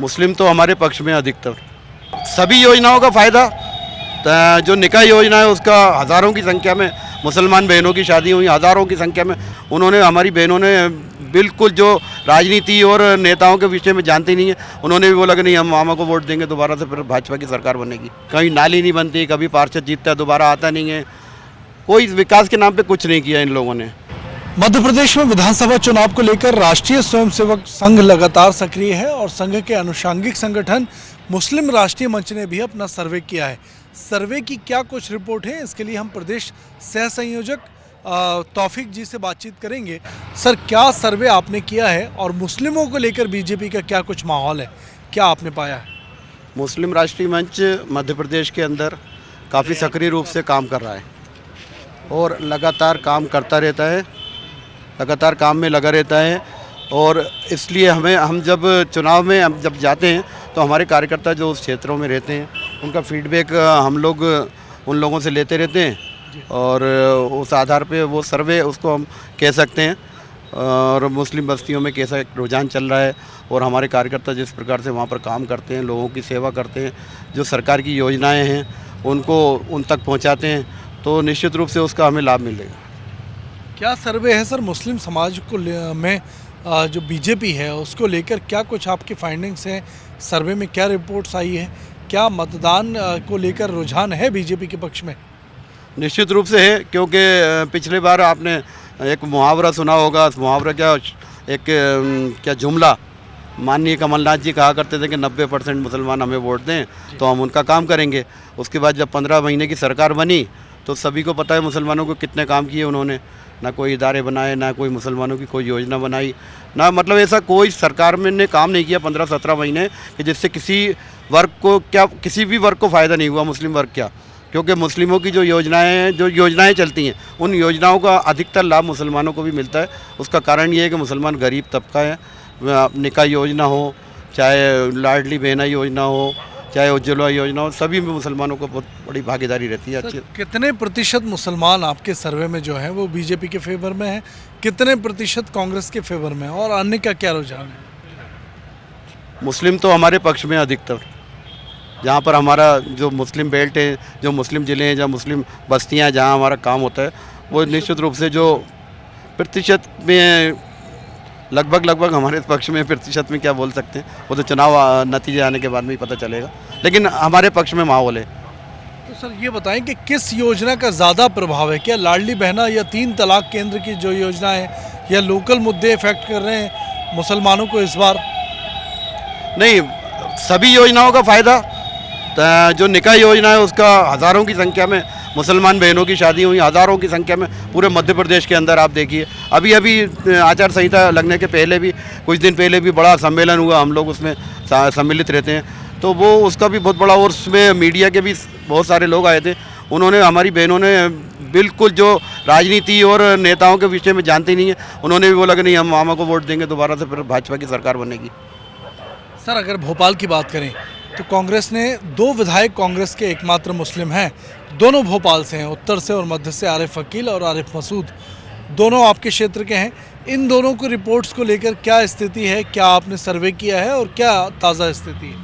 मुस्लिम तो हमारे पक्ष में अधिकतर। सभी योजनाओं का फ़ायदा, जो निकाह योजना है उसका हज़ारों की संख्या में मुसलमान बहनों की शादी हुई, हज़ारों की संख्या में उन्होंने, हमारी बहनों ने बिल्कुल जो राजनीति और नेताओं के विषय में जानती नहीं है, उन्होंने भी बोला कि नहीं हम मामा को वोट देंगे, दोबारा से फिर भाजपा की सरकार बनेगी। कहीं नाली नहीं बनती, कभी पार्षद जीतता है दोबारा आता नहीं है, कोई विकास के नाम पे कुछ नहीं किया इन लोगों ने। मध्य प्रदेश में विधानसभा चुनाव को लेकर राष्ट्रीय स्वयंसेवक संघ लगातार सक्रिय है और संघ के अनुषंगिक संगठन मुस्लिम राष्ट्रीय मंच ने भी अपना सर्वे किया है। सर्वे की क्या कुछ रिपोर्ट है, इसके लिए हम प्रदेश सह संयोजक तौफीक जी से बातचीत करेंगे। सर, क्या सर्वे आपने किया है और मुस्लिमों को लेकर बीजेपी का क्या कुछ माहौल है, क्या आपने पाया है? मुस्लिम राष्ट्रीय मंच मध्य प्रदेश के अंदर काफ़ी सक्रिय रूप से काम कर रहा है और लगातार काम करता रहता है, लगातार काम में लगा रहता है। और इसलिए हम जब चुनाव में हम जब जाते हैं तो हमारे कार्यकर्ता जो उस क्षेत्रों में रहते हैं उनका फीडबैक हम लोग उन लोगों से लेते रहते हैं और उस आधार पे वो सर्वे उसको हम कह सकते हैं। और मुस्लिम बस्तियों में कैसा एक रुझान चल रहा है और हमारे कार्यकर्ता जिस प्रकार से वहाँ पर काम करते हैं, लोगों की सेवा करते हैं, जो सरकार की योजनाएं हैं उनको उन तक पहुँचाते हैं, तो निश्चित रूप से उसका हमें लाभ मिलेगा। क्या सर्वे है सर मुस्लिम समाज को में जो बीजेपी है उसको लेकर क्या कुछ आपकी फाइंडिंग्स हैं? सर्वे में क्या रिपोर्ट्स आई है? क्या मतदान को लेकर रुझान है बीजेपी के पक्ष में? निश्चित रूप से है, क्योंकि पिछले बार आपने एक मुहावरा सुना होगा, मुहावरा क्या जुमला माननीय कमलनाथ जी कहा करते थे कि 90% मुसलमान हमें वोट दें तो हम उनका काम करेंगे। उसके बाद जब 15 महीने की सरकार बनी तो सभी को पता है मुसलमानों को कितने काम किए उन्होंने, ना कोई इदारे बनाए, ना कोई मुसलमानों की कोई योजना बनाई, ना मतलब ऐसा कोई सरकार में ने काम नहीं किया 15-17 महीने कि जिससे किसी भी वर्ग को फ़ायदा नहीं हुआ, मुस्लिम वर्ग क्या, क्योंकि मुस्लिमों की जो योजनाएं चलती हैं उन योजनाओं का अधिकतर लाभ मुसलमानों को भी मिलता है। उसका कारण ये है कि मुसलमान गरीब तबका है, निकाह योजना हो, चाहे लाडली बहना योजना हो, चाहे उज्ज्वला योजना हो, सभी में मुसलमानों को बहुत बड़ी भागीदारी रहती है। अच्छी कितने प्रतिशत मुसलमान आपके सर्वे में जो है वो बीजेपी के फेवर में है, कितने प्रतिशत कांग्रेस के फेवर में है और अन्य का क्या रुझान है? मुस्लिम तो हमारे पक्ष में अधिकतर, जहाँ पर हमारा जो मुस्लिम बेल्ट है, जो मुस्लिम ज़िले हैं, जहाँ मुस्लिम बस्तियाँ जहाँ हमारा काम होता है, वो निश्चित रूप से जो प्रतिशत में लगभग हमारे पक्ष में, प्रतिशत में क्या बोल सकते हैं, वो तो चुनाव नतीजे आने के बाद में ही पता चलेगा, लेकिन हमारे पक्ष में माहौल है। तो सर ये बताएं कि किस योजना का ज़्यादा प्रभाव है, क्या लाडली बहना या 3 तलाक केंद्र की जो योजना है, या लोकल मुद्दे इफेक्ट कर रहे हैं मुसलमानों को इस बार? नहीं, सभी योजनाओं का फ़ायदा, जो निकाह योजना है उसका हज़ारों की संख्या में मुसलमान बहनों की शादी हुई, हज़ारों की संख्या में पूरे मध्य प्रदेश के अंदर। आप देखिए अभी आचार संहिता लगने के पहले भी, कुछ दिन पहले भी बड़ा सम्मेलन हुआ, हम लोग उसमें सम्मिलित रहते हैं, तो वो उसका भी बहुत बड़ा, और उसमें मीडिया के भी बहुत सारे लोग आए थे। उन्होंने, हमारी बहनों ने बिल्कुल जो राजनीति और नेताओं के विषय में जानती नहीं है, उन्होंने भी बोला कि नहीं हम मामा को वोट देंगे, दोबारा से फिर भाजपा की सरकार बनेगी। सर अगर भोपाल की बात करें तो कांग्रेस ने 2 विधायक कांग्रेस के एकमात्र मुस्लिम हैं, दोनों भोपाल से हैं, उत्तर से और मध्य से, आरिफ अकील और आरिफ मसूद, दोनों आपके क्षेत्र के हैं। इन दोनों को रिपोर्ट्स को लेकर क्या स्थिति है, क्या आपने सर्वे किया है और क्या ताज़ा स्थिति है?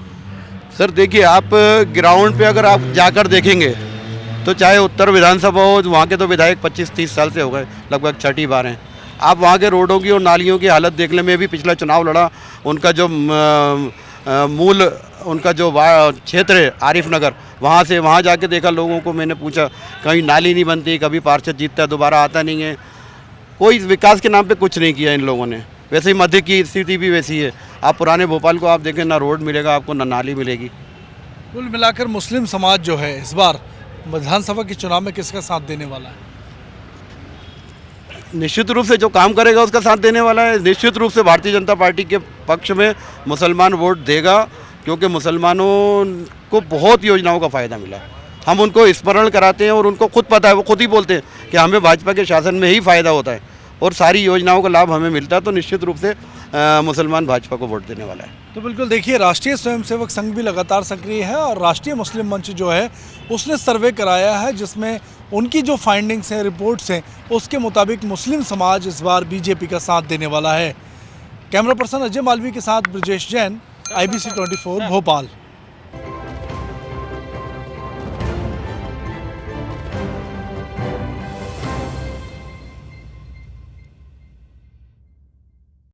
सर देखिए, आप ग्राउंड पे अगर आप जाकर देखेंगे तो चाहे उत्तर विधानसभा हो, वहाँ के तो विधायक 25-30 साल से हो गए, लगभग 6ठी बार हैं। आप वहाँ के रोडों की और नालियों की हालत देख लें। मैं भी पिछला चुनाव लड़ा, उनका जो उनका जो क्षेत्र है आरिफ नगर, वहाँ जाके देखा, लोगों को मैंने पूछा, कहीं नाली नहीं बनती, कभी पार्षद जीतता है दोबारा आता नहीं है, कोई विकास के नाम पे कुछ नहीं किया इन लोगों ने। वैसे ही मध्य की स्थिति भी वैसी है। आप पुराने भोपाल को आप देखें, ना रोड मिलेगा आपको, ना नाली मिलेगी। कुल मिलाकर मुस्लिम समाज जो है इस बार विधानसभा के चुनाव में किसका साथ देने वाला है? निश्चित रूप से जो काम करेगा उसका साथ देने वाला है। निश्चित रूप से भारतीय जनता पार्टी के पक्ष में मुसलमान वोट देगा, क्योंकि मुसलमानों को बहुत योजनाओं का फ़ायदा मिला है। हम उनको स्मरण कराते हैं और उनको खुद पता है, वो खुद ही बोलते हैं कि हमें भाजपा के शासन में ही फ़ायदा होता है और सारी योजनाओं का लाभ हमें मिलता है, तो निश्चित रूप से मुसलमान भाजपा को वोट देने वाला है। तो बिल्कुल देखिए, राष्ट्रीय स्वयंसेवक संघ भी लगातार सक्रिय है और राष्ट्रीय मुस्लिम मंच जो है उसने सर्वे कराया है, जिसमें उनकी जो फाइंडिंग्स हैं, रिपोर्ट्स हैं, उसके मुताबिक मुस्लिम समाज इस बार बीजेपी का साथ देने वाला है। कैमरा पर्सन अजय मालवी के साथ ब्रजेश जैन, IBC 24 भोपाल।